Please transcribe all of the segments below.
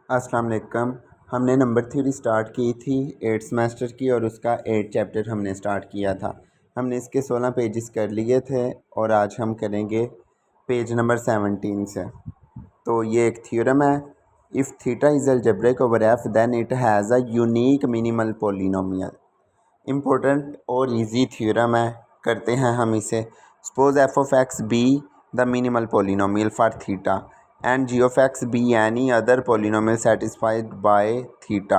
अस्सलाम वालेकुम। हमने नंबर थ्योरी स्टार्ट की थी 8th सेमेस्टर की और उसका 8 चैप्टर हमने स्टार्ट किया था। हमने इसके 16 पेजेस कर लिए थे और आज हम करेंगे पेज नंबर 17 से। तो ये एक थ्योरम है, if theta is algebraic over F then it has a unique minimal polynomial. Important और इजी थ्योरम है, करते हैं हम इसे। Suppose f of x be the minimal polynomial for theta and g of x be any other polynomial satisfied by theta.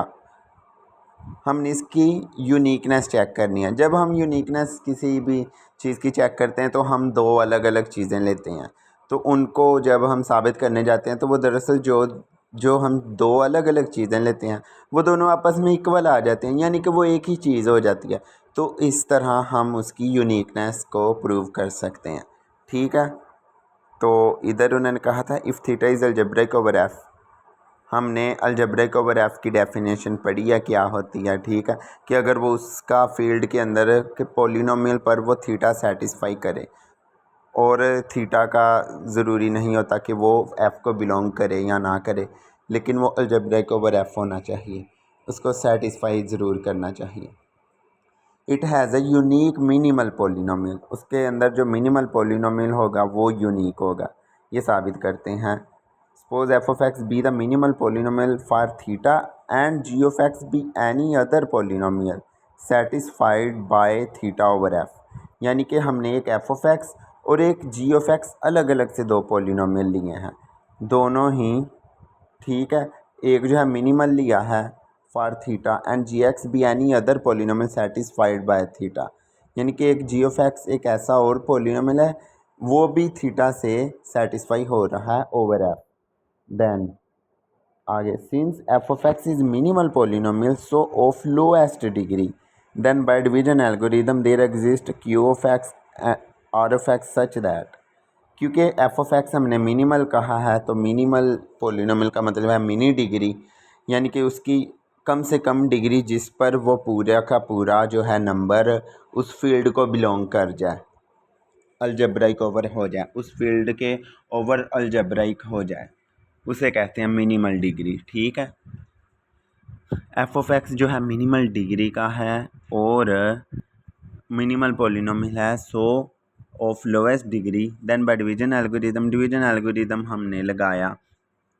हमने इसकी uniqueness check करनी है। जब हम यूनिकनेस किसी भी चीज़ की चेक करते हैं तो हम दो अलग अलग चीज़ें लेते हैं, तो उनको जब हम साबित करने जाते हैं तो वो दरअसल जो जो हम दो अलग अलग चीज़ें लेते हैं वो दोनों आपस में इक्वल आ जाते हैं, यानी कि वो एक ही चीज़ हो जाती है। तो इस तरह हम उसकी यूनिकनेस को प्रूव कर सकते हैं। ठीक है, तो इधर उन्होंने कहा था if theta is algebraic over F. हमने अलजेब्रिक ओवर एफ की डेफिनेशन पढ़ी है, क्या होती है। ठीक है, कि अगर वो उसका फील्ड के अंदर के पोलिनोमियल पर वो थीटा सेटिस्फाई करे, और थीटा का ज़रूरी नहीं होता कि वो एफ़ को बिलोंग करे या ना करे, लेकिन वो अलजेब्रिक ओवर एफ होना चाहिए, उसको सेटिस्फाई ज़रूर करना चाहिए। It has a unique minimal polynomial, उसके अंदर जो मिनिमल पोलिनोमियल होगा वो यूनिक होगा। ये साबित करते हैं। Suppose f of x be the minimal polynomial for theta and g of x be any other polynomial satisfied by theta over F. यानी कि हमने एक एफ ऑफ एक्स और एक जी ऑफ एक्स अलग अलग से दो पोलिनोमियल लिए हैं, दोनों ही ठीक है। एक जो है मिनिमल लिया है for theta and g x be any other polynomial satisfied by theta, यानी कि एक जी ऑफ एक्स एक ऐसा और पोलिनोमियल है वो भी थीटा से सेटिस्फाई हो रहा है ओवर एफ। देन आगे, since f of x is minimal polynomial so of lowest degree then by division algorithm there exist q of x r of x such that. क्योंकि f of x हमने minimal कहा है तो minimal polynomial का मतलब है mini degree, यानी कि उसकी कम से कम डिग्री जिस पर वो पूरा का पूरा जो है नंबर उस फील्ड को बिलोंग कर जाए, अलजेब्राइक ओवर हो जाए, उस फील्ड के ओवर अलजेब्राइक हो जाए, उसे कहते हैं मिनिमल डिग्री। ठीक है, एफ ऑफ एक्स जो है मिनिमल डिग्री का है और मिनिमल पोलिनोमियल है so of lowest degree. Then by division algorithm हमने लगाया,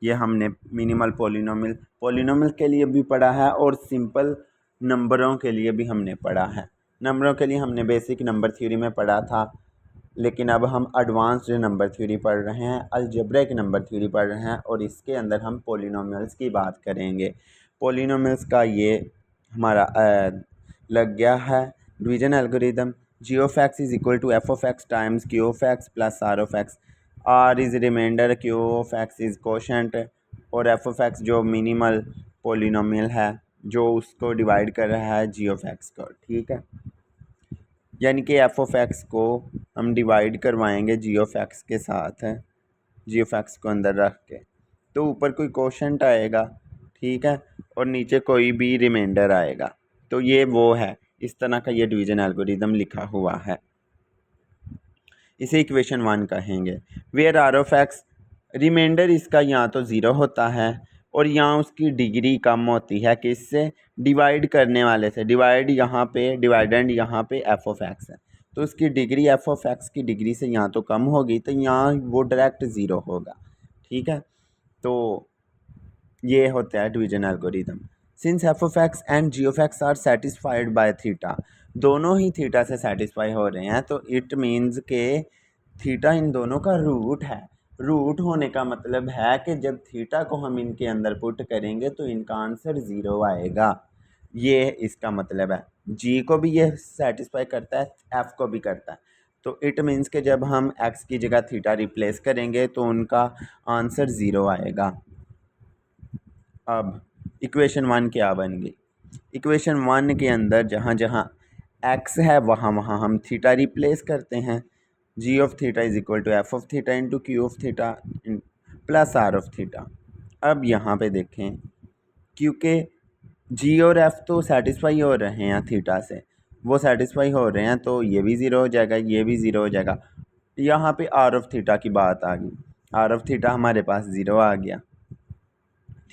ये हमने मिनिमल पोलिनोमियल के लिए भी पढ़ा है और सिंपल नंबरों के लिए भी हमने पढ़ा है। नंबरों के लिए हमने बेसिक नंबर थ्योरी में पढ़ा था, लेकिन अब हम एडवांस्ड नंबर थ्योरी पढ़ रहे हैं, अलजेब्रिक नंबर थ्योरी पढ़ रहे हैं और इसके अंदर हम पोलिनोमियल्स की बात करेंगे। पोलिनोमियल्स का ये हमारा लग गया है division algorithm. G of x is equal to F of x times q of x plus are of x. R is remainder, q of x is quotient और एफ ऑफ एक्स जो minimal polynomial है जो उसको divide कर रहा है जी of X को। ठीक है, यानी कि एफ ऑफ एक्स को हम डिवाइड करवाएंगे जी ऑफ एक्स के साथ, जी ऑफ एक्स को अंदर रख के, तो ऊपर कोई कोशेंट आएगा, ठीक है, और नीचे कोई भी रिमाइंडर आएगा। तो ये वो है, इस तरह का ये डिवीजन एल्गोरिदम लिखा हुआ है, इसे इक्वेशन 1 कहेंगे। Where r of x, remainder इसका यहाँ तो ज़ीरो होता है और यहाँ उसकी डिग्री कम होती है, किससे, डिवाइड करने वाले से। डिवाइड यहाँ पे, डिवाइडेंड यहाँ पे एफ ऑफ एक्स है, तो उसकी डिग्री एफ ऑफ एक्स की डिग्री से यहाँ तो कम होगी, तो यहाँ वो डायरेक्ट ज़ीरो होगा। ठीक है, तो ये होता है division algorithm. Since f of x and g of x are satisfied by theta, दोनों ही थीटा से सेटिस्फाई हो रहे हैं, तो इट मीन्स के थीटा इन दोनों का रूट है। रूट होने का मतलब है कि जब थीटा को हम इनके अंदर पुट करेंगे तो इनका आंसर ज़ीरो आएगा, ये इसका मतलब है। जी को भी ये सेटिस्फाई करता है, एफ़ को भी करता है, तो इट मीन्स के जब हम एक्स की जगह थीटा रिप्लेस करेंगे तो उनका आंसर ज़ीरो आएगा। अब इक्वेशन 1 क्या बन गई, इक्वेशन 1 के अंदर जहाँ जहाँ एक्स है वहाँ वहाँ हम थीटा रिप्लेस करते हैं। G of theta is equal to F of theta into Q of theta plus are of theta. अब यहाँ पे देखें, क्योंकि जी और एफ तो सेटिस्फाई हो रहे हैं थीटा से, वो सेटिस्फाई हो रहे हैं, तो ये भी ज़ीरो हो जाएगा, ये भी ज़ीरो हो जाएगा। यहाँ पे आर ऑफ थीटा की बात आ गई, आर ऑफ थीटा हमारे पास ज़ीरो आ गया।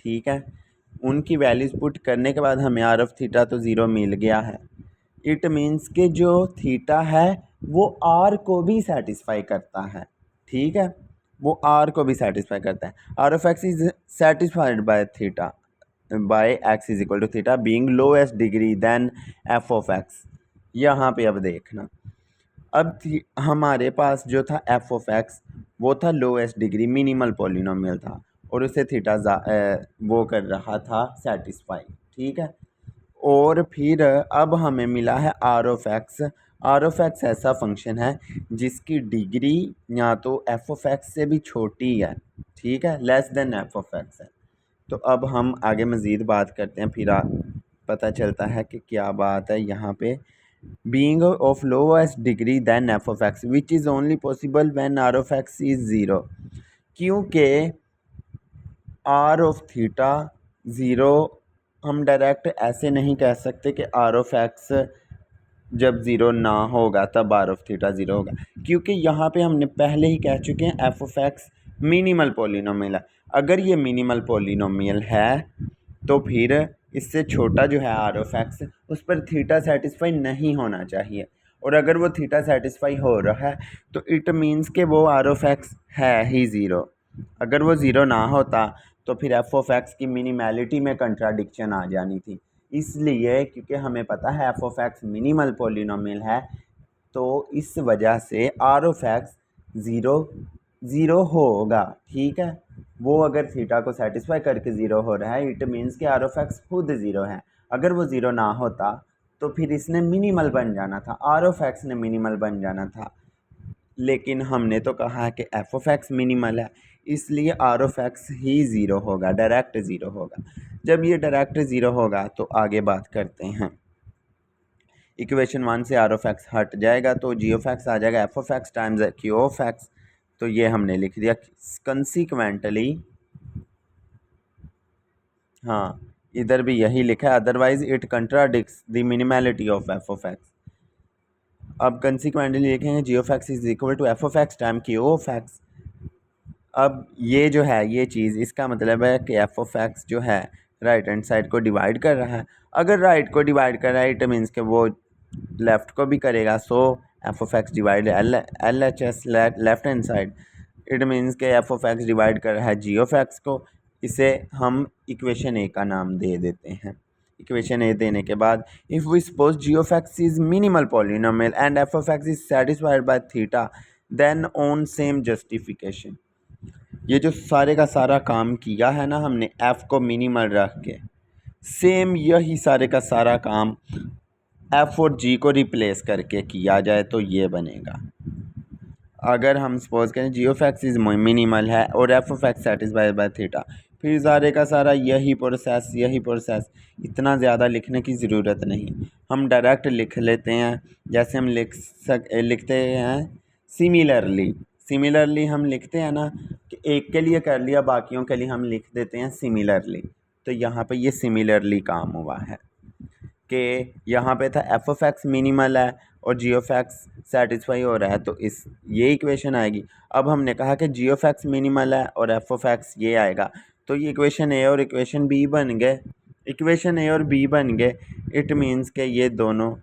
ठीक है। उनकी वैल्यूज़ पुट करने के बाद हमें आर ऑफ थीटा तो ज़ीरो मिल गया है। इट मीन्स कि जो थीटा है वो आर को भी सेटिस्फाई करता है, ठीक है, वो आर को भी सेटिस्फाई करता है। R of x is satisfied by theta by x is equal to theta being lowest degree then f of x. यहाँ पे अब देखना, अब हमारे पास जो था एफ ऑफ एक्स वो था लोएस्ट डिग्री मिनिमल पॉलिनोमियल था और उसे थीटा वो कर रहा था सेटिस्फाई, ठीक है। और फिर अब हमें मिला है r of x. R of x ऐसा फंक्शन है जिसकी डिग्री या तो एफ ऑफ एक्स से भी छोटी है, ठीक है, less than f of x है। तो अब हम आगे मज़ीद बात करते हैं, फिर पता चलता है कि क्या बात है यहाँ पे। Being of lowest degree then f of x which is only possible when r of x is zero, क्योंकि आर ऑफ थीटा ज़ीरो हम डायरेक्ट ऐसे नहीं कह सकते कि आर ऑफ एक्स जब ज़ीरो ना होगा तब आर ऑफ थीटा ज़ीरो होगा, क्योंकि यहाँ पे हमने पहले ही कह चुके हैं f of x minimal polynomial है। अगर ये मिनिमल पॉलिनोमियल है तो फिर इससे छोटा जो है आर ऑफ एक्स उस पर थीटा सेटिस्फाई नहीं होना चाहिए, और अगर वो थीटा सेटिस्फाई हो रहा है तो इट मीन्स कि वो आर ऑफ एक्स है ही ज़ीरो। अगर वो ज़ीरो ना होता तो फिर एफ ऑफ एक्स की मिनिमैलिटी में कंट्राडिक्शन आ जानी थी। इसलिए क्योंकि हमें पता है f of x minimal polynomial है, तो इस वजह से r of x zero zero होगा, ठीक है। वो अगर थीटा को सेटिस्फाई करके ज़ीरो हो रहा है इट मीन्स कि आर ऑफ एक्स खुद ज़ीरो है। अगर वो ज़ीरो ना होता तो फिर इसने मिनिमल बन जाना था, आर ऑफ एक्स ने मिनिमल बन जाना था। लेकिन हमने तो कहा है कि एफ ऑफ एक्स मिनिमल है, इसलिए आर ऑफ एक्स ही ज़ीरो होगा, डायरेक्ट ज़ीरो होगा। जब ये डायरेक्ट ज़ीरो होगा तो आगे बात करते हैं। इक्वेशन 1 से आर ऑफ एक्स हट जाएगा तो जी ऑफ एक्स आ जाएगा F of x times q of x, तो ये हमने लिख दिया कंसिक्वेंटली। हाँ, इधर भी यही लिखा है, otherwise it contradicts the minimality of F of X. अब कंसिक्वेंटली लिखेंगे G of x is equal to F of x time Q of X. अब ये जो है ये चीज़, इसका मतलब है कि एफ ऑफ एक्स जो है राइट हैंड साइड को डिवाइड कर रहा है। अगर राइट को डिवाइड कर रहा है इट मीन्स कि वो लेफ़्ट को भी करेगा, so F of X divide L H S left hand side, it means के एफ ऑफ एक्स डिवाइड कर रहा है जी ऑफ एक्स को। इसे हम इक्वेशन ए का नाम दे देते हैं। इक्वेशन ए देने के बाद if we suppose g of x is minimal polynomial and f of x is satisfied by theta then on same justification. ये जो सारे का सारा काम किया है ना हमने एफ़ को मिनिमल रख के, सेम यही सारे का सारा काम एफ़ और जी को रिप्लेस करके किया जाए तो ये बनेगा। अगर हम सपोज करें जी ऑफ एक्स इज़ मिनिमल है और f of x satisfied by theta, फिर सारे का सारा यही प्रोसेस, इतना ज़्यादा लिखने की ज़रूरत नहीं, हम डायरेक्ट लिख लेते हैं। जैसे हम लिखते हैं सिमिलरली हम लिखते हैं ना कि एक के लिए कर लिया बाकियों के लिए हम लिख देते हैं सिमिलरली। तो यहाँ पे ये सिमिलरली काम हुआ है कि यहाँ पे था एफ ऑफ एक्स मिनिमल है और जी ऑफ एक्स सेटिस्फाई हो रहा है, तो इस ये इक्वेशन आएगी। अब हमने कहा कि जी ऑफ एक्स मिनिमल है और एफ ऑफ एक्स ये आएगा, तो ये इक्वेशन ए और इक्वेशन बी बन गए। इक्वेशन ए और बी बन गए, इट मीन्स के ये दोनों,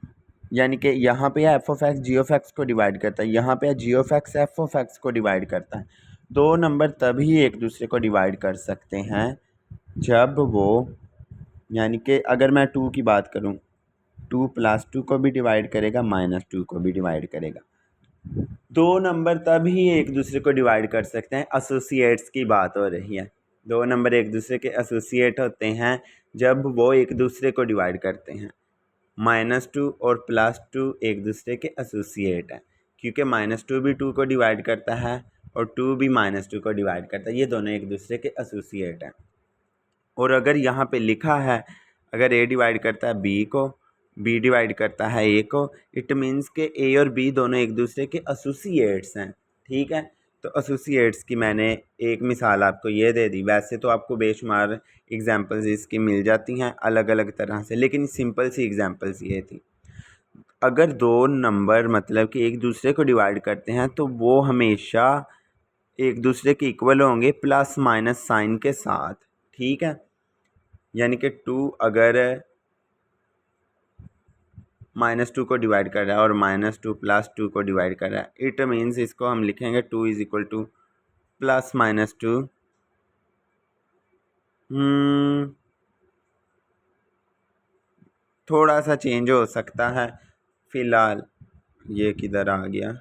यानी कि यहाँ पे F of X G of X को डिवाइड करता है, यहाँ पे G of X F of X को डिवाइड करता है। दो नंबर तभी एक दूसरे को डिवाइड कर सकते हैं जब वो, यानी कि अगर मैं 2 की बात करूं, 2 + 2 को भी डिवाइड करेगा, -2 को भी डिवाइड करेगा। दो नंबर तभी एक दूसरे को डिवाइड कर सकते हैं, एसोसिएट्स की बात हो रही है। दो नंबर एक दूसरे के एसोसिएट होते हैं जब वो एक दूसरे को डिवाइड करते हैं। -2 और +2 एक दूसरे के एसोसिएट हैं, क्योंकि -2 भी 2 को डिवाइड करता है और 2 भी -2 को डिवाइड करता है, ये दोनों एक दूसरे के एसोसिएट हैं। और अगर यहाँ पे लिखा है अगर ए डिवाइड करता है बी को, बी डिवाइड करता है ए को, इट मीन्स के ए और बी दोनों एक दूसरे के एसोसिएट्स हैं, ठीक है। तो एसोसिएट्स की मैंने एक मिसाल आपको ये दे दी, वैसे तो आपको बेशुमार एग्जांपल्स इसकी मिल जाती हैं अलग अलग तरह से, लेकिन सिंपल सी एग्जांपल्स ये थी। अगर दो नंबर मतलब कि एक दूसरे को डिवाइड करते हैं तो वो हमेशा एक दूसरे के इक्वल होंगे प्लस माइनस साइन के साथ, ठीक है। यानी कि 2 अगर -2 को डिवाइड कर रहा है और -2 +2 को डिवाइड कर रहा है, इट मीन्स इसको हम लिखेंगे 2 इज इक्वल टू +-2। थोड़ा सा चेंज हो सकता है, फ़िलहाल ये किधर आ गया,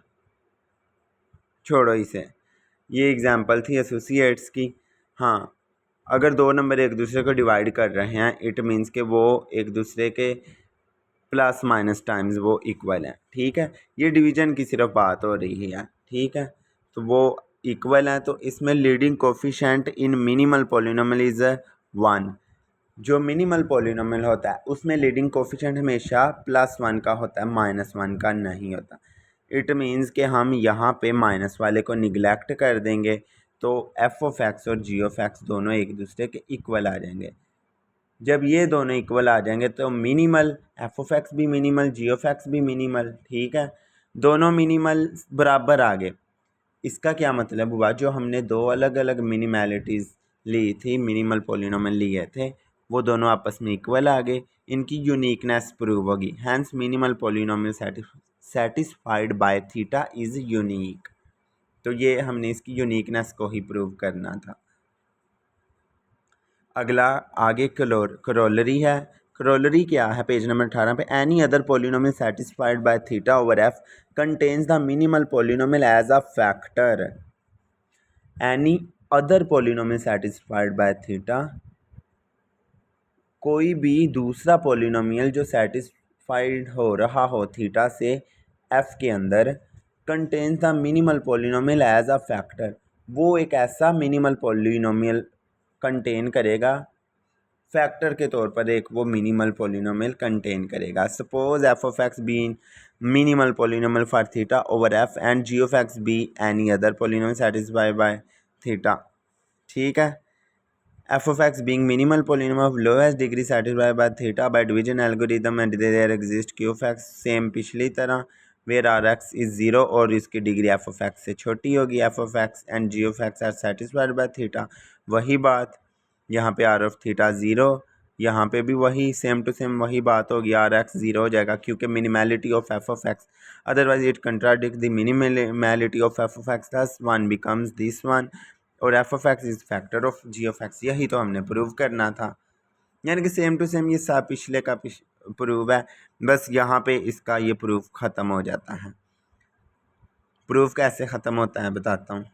छोड़ो इसे। ये एग्जांपल थी एसोसिएट्स की। हाँ, अगर दो नंबर एक दूसरे को डिवाइड कर रहे हैं, इट मीन्स कि वो एक दूसरे के प्लस माइनस टाइम्स वो इक्वल है। ठीक है, ये डिवीजन की सिर्फ बात हो रही है। ठीक है, तो वो इक्वल है, तो इसमें leading coefficient in minimal polynomial is 1। जो मिनिमल पॉलिनोमियल होता है उसमें लीडिंग कोफिशेंट हमेशा +1 का होता है, -1 का नहीं होता। इट मीन्स कि हम यहाँ पे माइनस वाले को निगलेक्ट कर देंगे, तो f(x) और g(x) दोनों एक दूसरे के इक्वल आ जाएंगे। जब ये दोनों इक्वल आ जाएंगे तो मिनिमल f(x) भी मिनिमल, g(x) भी मिनिमल। ठीक है, दोनों मिनिमल बराबर आ गए। इसका क्या मतलब हुआ, जो हमने दो अलग अलग मिनिमैलिटीज़ ली थी, मिनिमल पॉलिनोमियल लिए थे, वो दोनों आपस में इक्वल आ गए, इनकी यूनिकनेस प्रूव होगी। Hence minimal polynomial satisfied by theta is unique. तो ये हमने इसकी यूनिकनेस को ही प्रूव करना था। अगला आगे करोलरी है। करोलरी क्या है, पेज नंबर 18 पे, any other polynomial satisfied by theta over F contains the minimal polynomial as a factor. Any other polynomial satisfied by theta, कोई भी दूसरा पॉलिनोमियल जो सेटिस्फाइड हो रहा हो थीटा से एफ के अंदर, contains the minimal polynomial as a factor, वो एक ऐसा मिनिमल पॉलिनोमियल कंटेन करेगा, फैक्टर के तौर पर एक वो मिनिमल पॉलिनोमियल कंटेन करेगा। Suppose f(x) been minimal polynomial for theta over F and g(x) be any other polynomial satisfied by theta. ठीक है, f(x) being minimal polynomial of lowest degree satisfied by theta by division algorithm and there exist q(x) same पिछली तरह, where r(x) is 0 और इसकी degree f(x) से छोटी होगी। f(x) and g(x) are satisfied by theta, वही बात यहाँ पे r(θ) 0, यहाँ पे भी वही सेम टू सेम वही बात होगी, r(x) 0 हो जाएगा क्योंकि minimality of f(x), otherwise it contradict the minimality of f(x), thus 1 becomes this one, और f(x) is factor of g(x), यही तो हमने प्रूव करना था। यानी कि सेम टू सेम ये सब पिछले का प्रूव है, बस यहाँ पे इसका ये प्रूफ ख़त्म हो जाता है। प्रूफ कैसे ख़त्म होता है बताता हूँ।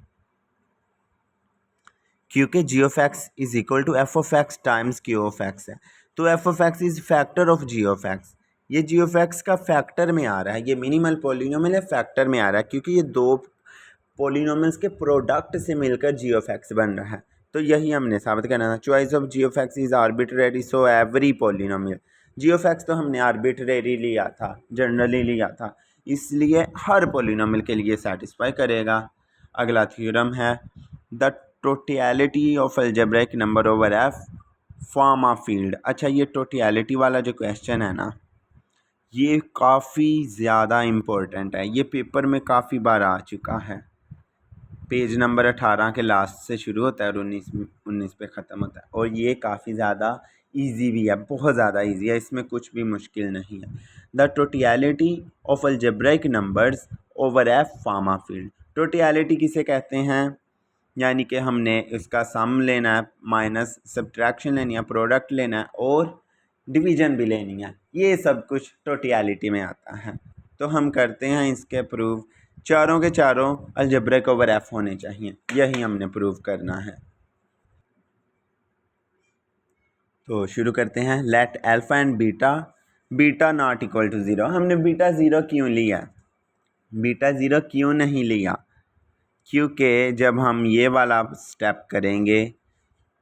क्योंकि g(x) is equal to f(x) times q(x) है, तो f(x) is factor of g(x), ये g(x) का फैक्टर में आ रहा है, ये मिनिमल पॉलिनोमियल है, फैक्टर में आ रहा है, क्योंकि ये दो पॉलिनोमियल्स के प्रोडक्ट से मिलकर g(x) बन रहा है। तो यही हमने साबित करना था। Choice of g(x) is arbitrary, so every polynomial, g(x) तो हमने आर्बिट्रेरी लिया था, जनरली लिया था, इसलिए हर पॉलिनोमियल के लिए सेटिस्फाई करेगा। अगला थ्योरम है, the totality of algebraic number over F form of field. अच्छा, ये टोटलिटी वाला जो क्वेश्चन है ना, ये काफ़ी ज़्यादा इम्पोर्टेंट है, ये पेपर में काफ़ी बार आ चुका है। पेज नंबर 18 के लास्ट से शुरू होता है और 19 पे ख़त्म होता है, और ये काफ़ी ज़्यादा इजी भी है, बहुत ज़्यादा इजी है, इसमें कुछ भी मुश्किल नहीं है। The totality of algebraic numbers over F form of field. Totality किसे कहते हैं, यानी कि हमने इसका सम लेना है, माइनस सब्ट्रैक्शन लेनी है, प्रोडक्ट लेना है और डिवीज़न भी लेनी है, ये सब कुछ टोटलिटी में आता है। तो हम करते हैं इसके प्रूव, चारों के चारों अलजेब्रिक ओवर एफ होने चाहिए, यही हमने प्रूव करना है। तो शुरू करते हैं। Let alpha and beta not equal to 0। हमने बीटा 0 क्यों लिया, बीटा 0 क्यों नहीं लिया, क्योंकि जब हम ये वाला स्टेप करेंगे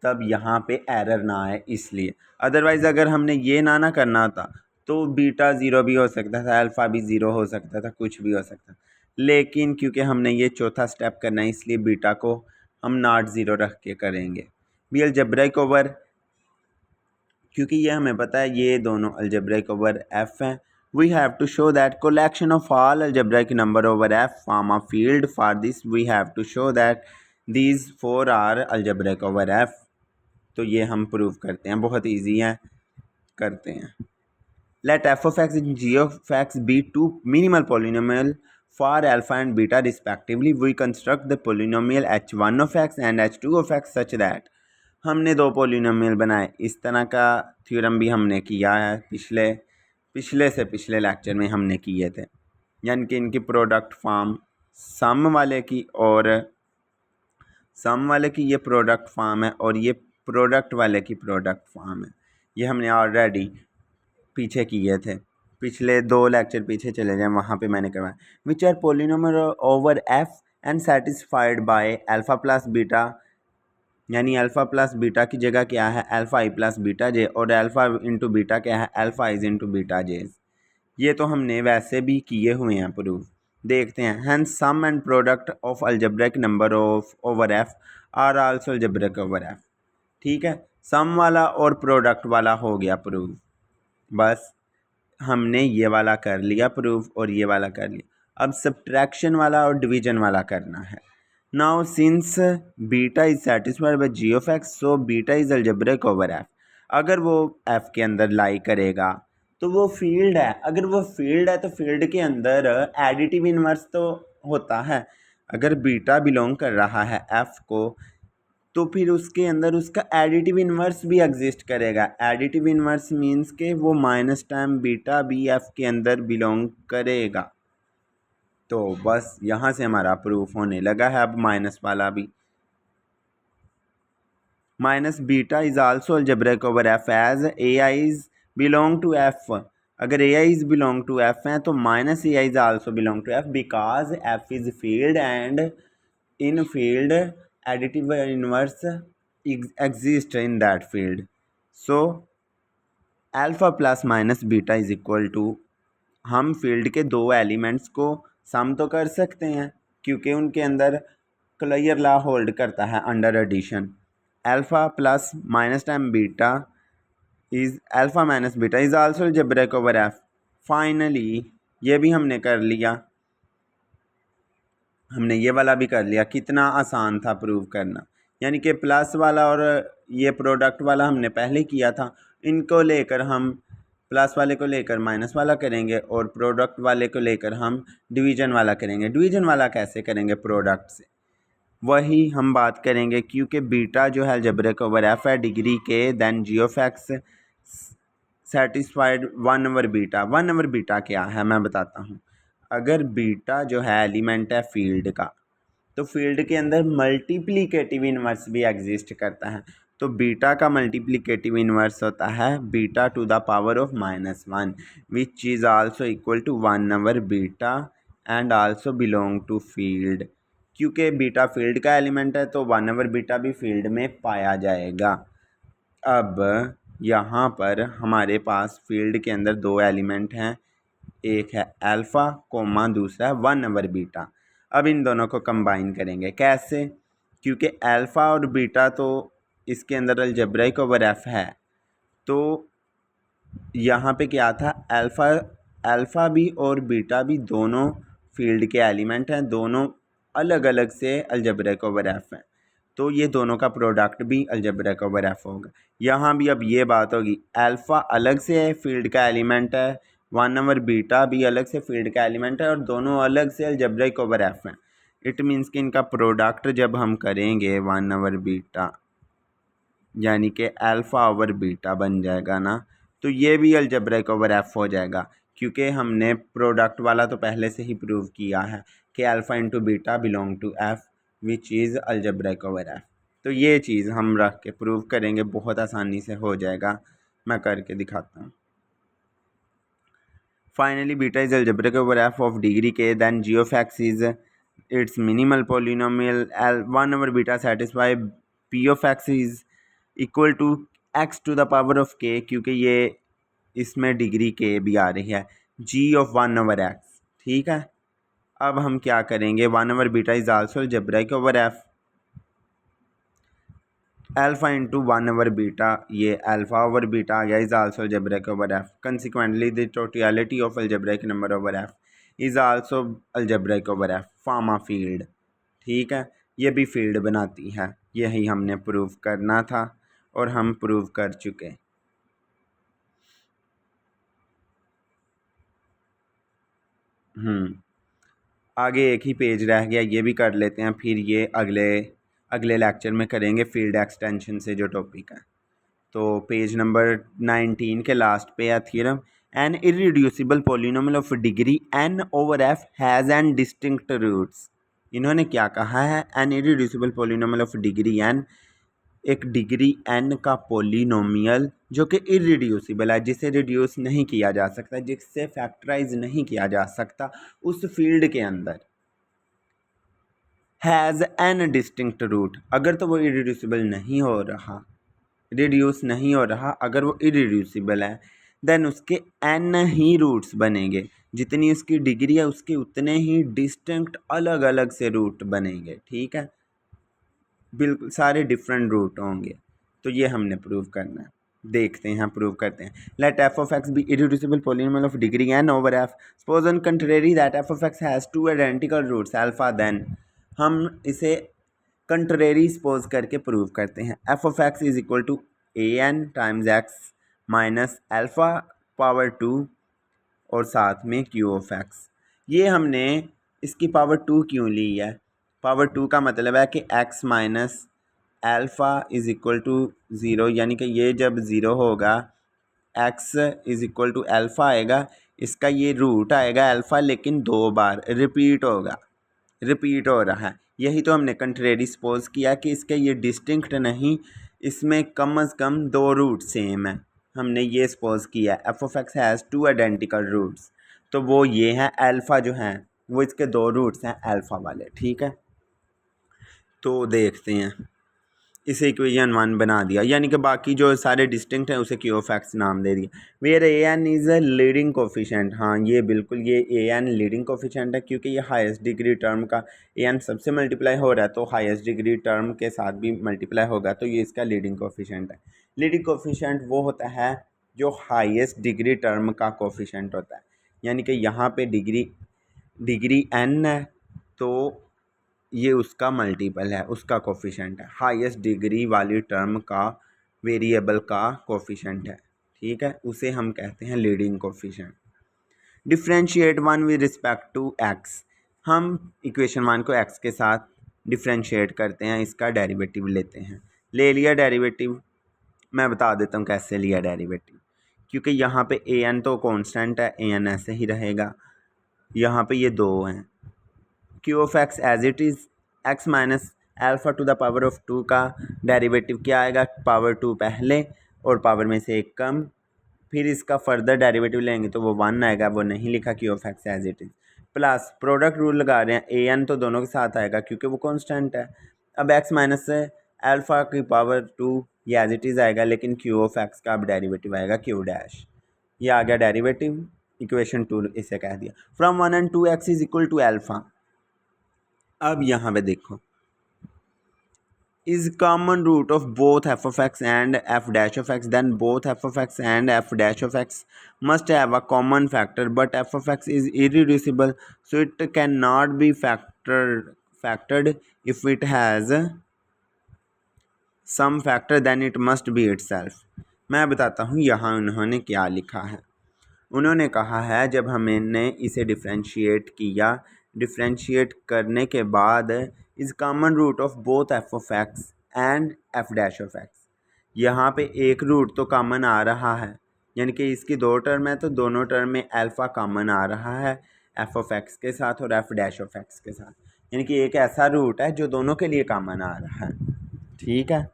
तब यहाँ पे एरर ना आए, इसलिए। अदरवाइज़ अगर हमने ये ना करना था तो बीटा 0 भी हो सकता था, अल्फ़ा भी 0 हो सकता था, कुछ भी हो सकता था, लेकिन क्योंकि हमने ये चौथा स्टेप करना है, इसलिए बीटा को हम नॉट 0 रख के करेंगे। बी अलजेब्रिक ओवर, क्योंकि ये हमें पता है ये दोनों अलजेब्रिक ओवर एफ हैं, we have to show that collection of all algebraic number over f form a field. For this we have to show that these four are algebraic over f. तो ये हम prove करते हैं, बहुत easy है, करते हैं। Let f of x and g of x be two minimal polynomial for alpha and beta respectively. We construct the polynomial h1 of x and h2 of x such that. हमने दो polynomial बनाए, इस तरह का theorem भी हमने किया है पिछले से पिछले लेक्चर में हमने किए थे, यानी कि इनकी प्रोडक्ट फॉर्म सम वाले की और सम वाले की ये प्रोडक्ट फॉर्म है और ये प्रोडक्ट वाले की प्रोडक्ट फॉर्म है। ये हमने ऑलरेडी पीछे किए थे, पिछले 2 लेक्चर पीछे चले जाएं, वहाँ पे मैंने करवाया। Which are polynomial over F and satisfied by alpha plus beta, यानी अल्फ़ा प्लस बीटा की जगह क्या है alpha I plus beta J, और अल्फ़ा इंटू बीटा क्या है alpha I's into beta J. ये तो हमने वैसे भी किए हुए हैं प्रूफ। देखते हैं। Hence sum and product of algebraic number of over F are also algebraic over F. ठीक है, सम वाला और प्रोडक्ट वाला हो गया प्रूफ। बस हमने ये वाला कर लिया प्रूफ और ये वाला कर लिया। अब सब्ट्रैक्शन वाला और डिवीजन वाला करना है। Now since beta is satisfied by g of x, so beta is algebraic over F. अगर वो एफ के अंदर लाई करेगा तो वो फील्ड है। अगर वो फील्ड है तो फील्ड के अंदर एडिटिव इनवर्स तो होता है। अगर बीटा बिलोंग कर रहा है एफ को तो फिर उसके अंदर उसका एडिटिव इन्वर्स भी एग्जिस्ट करेगा। एडिटिव इन्वर्स मींस के वो माइनस टाइम बीटा भी एफ के अंदर बिलोंग करेगा। तो बस यहाँ से हमारा प्रूफ होने लगा है। अब माइनस वाला भी, minus beta is also algebraic over F as A I is belong to F. अगर A I is belong to F है तो minus A I is also belong to F because F is field and in field additive inverse exist in that field. So alpha plus minus beta is equal to, हम field के दो elements को सम तो कर सकते हैं क्योंकि उनके अंदर क्लियर लॉ होल्ड करता है under addition. Alpha plus minus time beta is alpha minus beta is also algebraic over F. Finally ये भी हमने कर लिया, हमने ये वाला भी कर लिया। कितना आसान था प्रूव करना, यानी कि प्लस वाला और ये प्रोडक्ट वाला हमने पहले किया था। इनको लेकर हम प्लस वाले को लेकर माइनस वाला करेंगे और प्रोडक्ट वाले को लेकर हम डिवीजन वाला करेंगे। डिवीजन वाला कैसे करेंगे प्रोडक्ट से, वही हम बात करेंगे। क्योंकि बीटा जो है अलजेब्रिक ओवर एफ है degree K, then ji of x satisfied 1 over beta. 1 over beta क्या है मैं बताता हूँ। अगर बीटा जो है एलिमेंट है फील्ड का, तो फील्ड के अंदर मल्टीप्लिकेटिव इन्वर्स भी एग्जिस्ट करता है। तो बीटा का मल्टीप्लिकेटिव इन्वर्स होता है beta to the power of -1 which is also equal to 1 over beta and also belong to field. क्योंकि बीटा फील्ड का एलिमेंट है तो 1 ओवर बीटा भी फील्ड में पाया जाएगा। अब यहाँ पर हमारे पास फील्ड के अंदर दो एलिमेंट हैं, एक है अल्फ़ा कोमा दूसरा है 1 ओवर बीटा। अब इन दोनों को कंबाइन करेंगे कैसे, क्योंकि अल्फ़ा और बीटा तो इसके अंदर अलजेब्रिक ओवर एफ है। तो यहाँ पे क्या था, अल्फ़ा भी और बीटा भी दोनों फील्ड के एलिमेंट हैं, दोनों अलग अलग से अलजेब्रिक ओवर एफ हैं। तो ये दोनों का प्रोडक्ट भी अलजेब्रिक ओवर एफ होगा। यहाँ भी अब ये बात होगी, अल्फ़ा अलग से फील्ड का एलिमेंट है, 1 ओवर बीटा भी अलग से फील्ड का एलिमेंट है और दोनों अलग से अलजेब्रिक ओवर एफ हैं। इट मीन्स कि इनका प्रोडक्ट जब हम करेंगे 1 ओवर बीटा यानी कि अल्फ़ा ओवर बीटा बन जाएगा ना, तो ये भी अलजेब्रिक ओवर एफ हो जाएगा। क्योंकि हमने प्रोडक्ट वाला तो पहले से ही प्रूव किया है कि alpha into beta belong to F which is algebraic over F. तो ये चीज़ हम रख के प्रूव करेंगे, बहुत आसानी से हो जाएगा। मैं करके दिखाता हूँ। Finally beta is algebraic over F of degree K, then ji of x is its minimal polynomial 1 over beta satisfy P of x is equal to X to the power of K, क्योंकि ये इसमें degree के भी आ रही है, जी of 1 over x. ठीक है, अब हम क्या करेंगे, 1 over beta is also algebraic over F, alpha into 1 over beta, ये अल्फ़ा ओवर बीटा आ गया, is also algebraic over F. Consequently the totality of algebraic number over F is also algebraic over F form field. ठीक है, ये भी field बनाती है, यही हमने प्रूव करना था। और हम प्रूव कर चुके। आगे एक ही पेज रह गया, ये भी कर लेते हैं, फिर ये अगले लेक्चर में करेंगे फील्ड एक्सटेंशन से जो टॉपिक है। तो पेज नंबर 19 के लास्ट पे है theorem, an irreducible polynomial of degree n over f has N distinct roots. इन्होंने क्या कहा है, an irreducible polynomial of degree n, एक डिग्री n का पॉलिनोमियल जो कि इरिड्यूसिबल है, जिसे रिड्यूस नहीं किया जा सकता, जिससे फैक्टराइज नहीं किया जा सकता, उस फील्ड के अंदर हैज़ एन डिस्टिंक्ट रूट। अगर तो वो इरिड्यूसिबल नहीं हो रहा, रिड्यूस नहीं हो रहा, अगर वो इरिड्यूसिबल है, देन उसके n ही रूट्स बनेंगे। जितनी उसकी डिग्री है उसके उतने ही डिस्टिंक्ट अलग अलग से रूट बनेंगे। ठीक है, बिल्कुल सारे डिफरेंट रूट होंगे। तो ये हमने प्रूव करना है, देखते हैं, प्रूव करते हैं। Let f of x be irreducible polynomial of degree n over f, suppose on contrary that f of x has two identical roots alpha, then हम इसे कंट्रेरी सपोज करके प्रूव करते हैं। F of x is equal to a n times x minus alpha power 2 और साथ में Q of x. ये हमने इसकी पावर 2 क्यों ली है? पावर 2 का मतलब है कि x minus alpha is equal to 0, यानी कि ये जब 0 होगा x is equal to alpha आएगा, इसका ये रूट आएगा अल्फ़ा, लेकिन 2 बार रिपीट होगा, रिपीट हो रहा है। यही तो हमने कंट्रेरी सपोज किया कि इसके ये डिस्टिंक्ट नहीं, इसमें कम से कम 2 रूट सेम है। हमने ये सपोज किया f of x has 2 identical roots, तो वो ये हैं अल्फ़ा जो हैं वो इसके 2 रूट्स हैं अल्फ़ा वाले। ठीक है, तो देखते हैं, इसे इक्वेशन 1 बना दिया, यानी कि बाकी जो सारे डिस्टिंक्ट हैं उसे क्यू ऑफ एक्स नाम दे दिया। Where a n is a leading coefficient, हाँ ये बिल्कुल ये ए एन लीडिंग कोफिशेंट है, क्योंकि ये हाईएस्ट डिग्री टर्म का ए एन सबसे मल्टीप्लाई हो रहा है, तो हाईएस्ट डिग्री टर्म के साथ भी मल्टीप्लाई होगा, तो ये इसका लीडिंग कोफिशेंट है। लीडिंग कोफिशेंट वो होता है जो हाईएस्ट डिग्री टर्म का कोफिशेंट होता है, यानी कि यहाँ पे डिग्री n है, तो ये उसका मल्टीपल है, उसका कोफिशेंट है, हाईएस्ट डिग्री वाली टर्म का वेरिएबल का कोफिशेंट है। ठीक है, उसे हम कहते हैं leading coefficient. Differentiate 1 with respect to x, हम इक्वेशन 1 को x के साथ डिफ्रेंशिएट करते हैं, इसका डेरिवेटिव लेते हैं। ले लिया डेरिवेटिव, मैं बता देता हूँ कैसे लिया डेरिवेटिव, क्योंकि यहाँ पे ए एन तो कांस्टेंट है, ए एन ऐसे ही रहेगा, यहाँ पे ये 2 हैं। Q of x as it is, x minus alpha to the power of 2 का डेरिवेटिव क्या आएगा, पावर 2 पहले और पावर में से 1 कम, फिर इसका फर्दर डेरिवेटिव लेंगे तो वो 1 आएगा, वो नहीं लिखा q of x as it is, plus product rule लगा रहे हैं, ए एन तो दोनों के साथ आएगा क्योंकि वो कांस्टेंट है। अब एक्स माइनस से अल्फ़ा की पावर 2 ये एज इट इज़ आएगा, लेकिन क्यू ऑफ एक्स का अब डेरिवेटिव आएगा क्यू डैश, ये आ गया डेरिवेटिव, इक्वेशन 2 इसे कह दिया। From 1 and 2 x is equal to alpha. अब यहाँ पे देखो, is common root of both f of x and f dash of x, then both f of x and f dash of x must have a common factor, but f of x is irreducible, so it can not be factored if it has some factor, then it must be itself. मैं बताता हूँ यहाँ उन्होंने क्या लिखा है। उन्होंने कहा है जब हमने इसे डिफ्रेंशिएट किया, डिफ्रेंशिएट करने के बाद is common root of both f of x and f dash of x, यहाँ पे एक रूट तो कॉमन आ रहा है, यानी कि इसकी 2 टर्म है तो दोनों टर्म में अल्फ़ा कॉमन आ रहा है एफ ऑफ एक्स के साथ और एफ डैश ऑफ एक्स के साथ, यानी कि एक ऐसा रूट है जो दोनों के लिए कॉमन आ रहा है। ठीक है,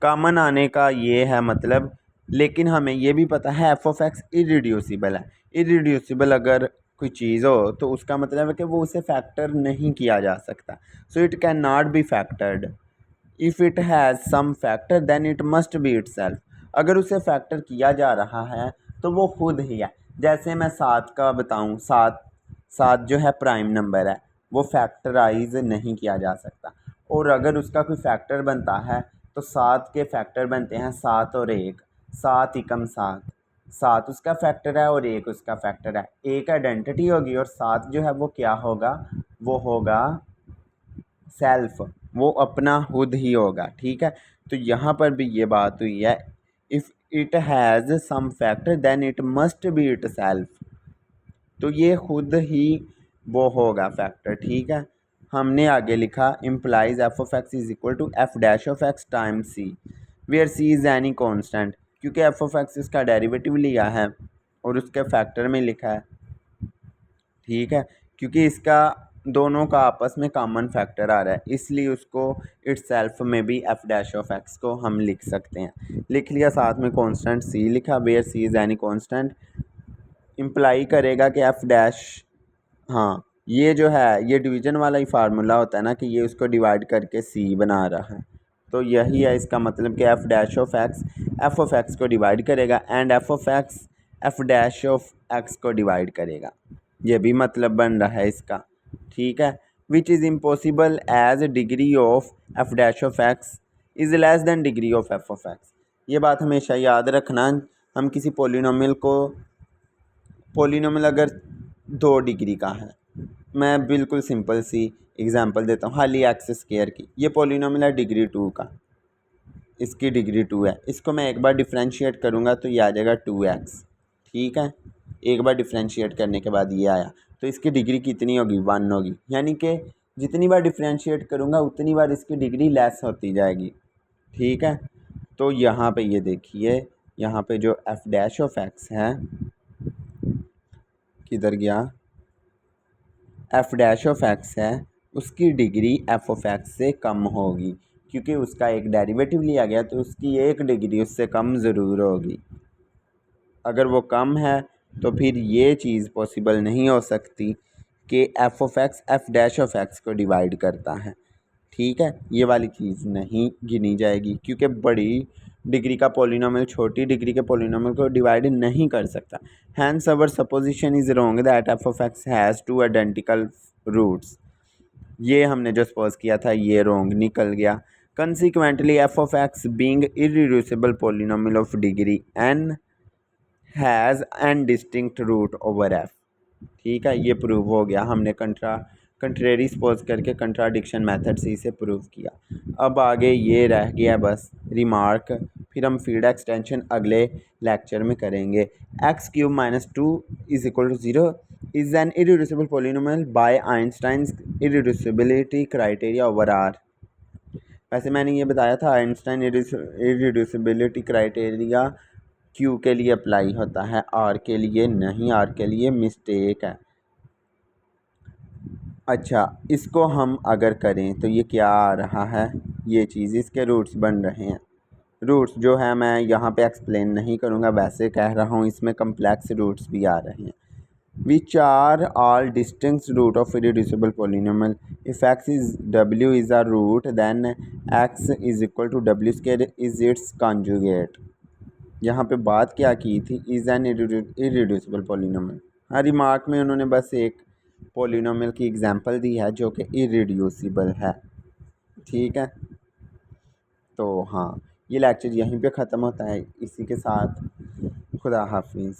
कॉमन आने का ये है मतलब, लेकिन हमें ये भी पता है एफ ऑफ एक्स इरिड्यूसिबल है। इरिड्यूसिबल अगर कोई चीज़ हो तो उसका मतलब है कि वो उसे फैक्टर नहीं किया जा सकता, so it can not be factored, if it has some factor then it must be itself. अगर उसे फैक्टर किया जा रहा है तो वो खुद ही है। जैसे मैं 7 का बताऊँ, 7 जो है प्राइम नंबर है, वो फैक्टराइज नहीं किया जा सकता, और अगर उसका कोई फैक्टर बनता है तो 7 के फैक्टर बनते हैं 7 और 1, 7 एकम 7, 7 उसका फैक्टर है और 1 उसका फैक्टर है, एक आइडेंटिटी होगी और 7 जो है वो क्या होगा, वो होगा सेल्फ, वो अपना खुद ही होगा। ठीक है, तो यहाँ पर भी ये बात हुई है, if it has some factor then it must be itself, तो ये खुद ही वो होगा फैक्टर, ठीक है। हमने आगे लिखा implies f of x is equal to f dash of x time c, where c is any constant, क्योंकि एफ ऑफ एक्स इसका डेरिवेटिव लिया है और उसके फैक्टर में लिखा है, ठीक है। क्योंकि इसका दोनों का आपस में कॉमन फैक्टर आ रहा है, इसलिए उसको इट्स सेल्फ में भी एफ डैश ऑफ एक्स को हम लिख सकते हैं। लिख लिया, साथ में कॉन्स्टेंट सी लिखा, where c is any constant, imply करेगा कि एफ डैश, हाँ ये जो है ये डिवीज़न वाला ही फार्मूला होता है ना कि ये उसको डिवाइड करके सी बना रहा है, तो यही है इसका मतलब कि F dash of X F of X को डिवाइड करेगा and f of X F dash of X को डिवाइड करेगा, ये भी मतलब बन रहा है इसका, ठीक है। Which is impossible as degree of f dash of x is less than degree of F of x. ये बात हमेशा याद रखना, हम किसी पोलिनोमियल अगर 2 डिग्री का है, मैं बिल्कुल सिंपल सी एग्जांपल देता हूँ, हाली एक्स स्क्वायर की, ये पोलिनोमियल है डिग्री 2 का, इसकी डिग्री 2 है, इसको मैं एक बार डिफ्रेंशिएट करूँगा तो ये आ जाएगा 2x, ठीक है। एक बार डिफ्रेंशिएट करने के बाद ये आया, तो इसकी डिग्री कितनी होगी, 1 होगी, यानी कि जितनी बार डिफ्रेंशिएट करूँगा उतनी बार इसकी डिग्री लेस होती जाएगी, ठीक है। तो यहाँ पे ये देखिए, यहाँ पे जो एफ डैश ऑफ एक्स है, किधर गया, एफ डैश ऑफ एक्स है, उसकी डिग्री एफ ऑफ एक्स से कम होगी, क्योंकि उसका एक डेरिवेटिव लिया गया तो उसकी एक डिग्री उससे कम ज़रूर होगी। अगर वो कम है तो फिर ये चीज़ पॉसिबल नहीं हो सकती कि F of X F dash of X को डिवाइड करता है, ठीक है। ये वाली चीज़ नहीं गिनी जाएगी, क्योंकि बड़ी डिग्री का पोलिनोमियल छोटी डिग्री के पोलिनोमियल को डिवाइड नहीं कर सकता। Hence our supposition is wrong that f of x has 2 identical roots, ये हमने जो सपोज किया था ये रॉन्ग निकल गया। Consequently F of X being irreducible polynomial of degree n has N distinct root over F, ठीक है। ये प्रूव हो गया, हमने कंट्रेरी सपोज करके कंट्राडिक्शन मेथड से इसे प्रूव किया। अब आगे ये रह गया बस रिमार्क, फिर हम फील्ड एक्सटेंशन अगले लेक्चर में करेंगे। X cube minus 2 is equal to 0 is an irreducible polynomial by Einstein's irreducibility criteria over R. वैसे मैंने ये बताया था आइंस्टाइन इरिड्यूसिबिलिटी क्राइटेरिया क्यू के लिए अप्लाई होता है, आर के लिए नहीं, आर के लिए मिस्टेक है। अच्छा, इसको हम अगर करें तो ये क्या आ रहा है, ये चीज़ इसके रूट्स बन रहे हैं। रूट्स जो है मैं यहाँ पे एक्सप्लेन नहीं करूँगा, वैसे कह रहा हूँ, इसमें कम्प्लेक्स रूट्स भी आ रहे हैं। Which are all distinct root of irreducible polynomial, if X is W is a root then X is equal to W square is its conjugate. यहाँ पे बात क्या की थी, इज़ एन इरिड्यूसिबल पोलिनोमियल। हाँ, रिमार्क में उन्होंने बस एक पोलिनोमियल की एग्जांपल दी है जो कि इरिड्यूसिबल है, ठीक है। तो हाँ, ये लेक्चर यहीं पे ख़त्म होता है, इसी के साथ खुदा हाफिज़।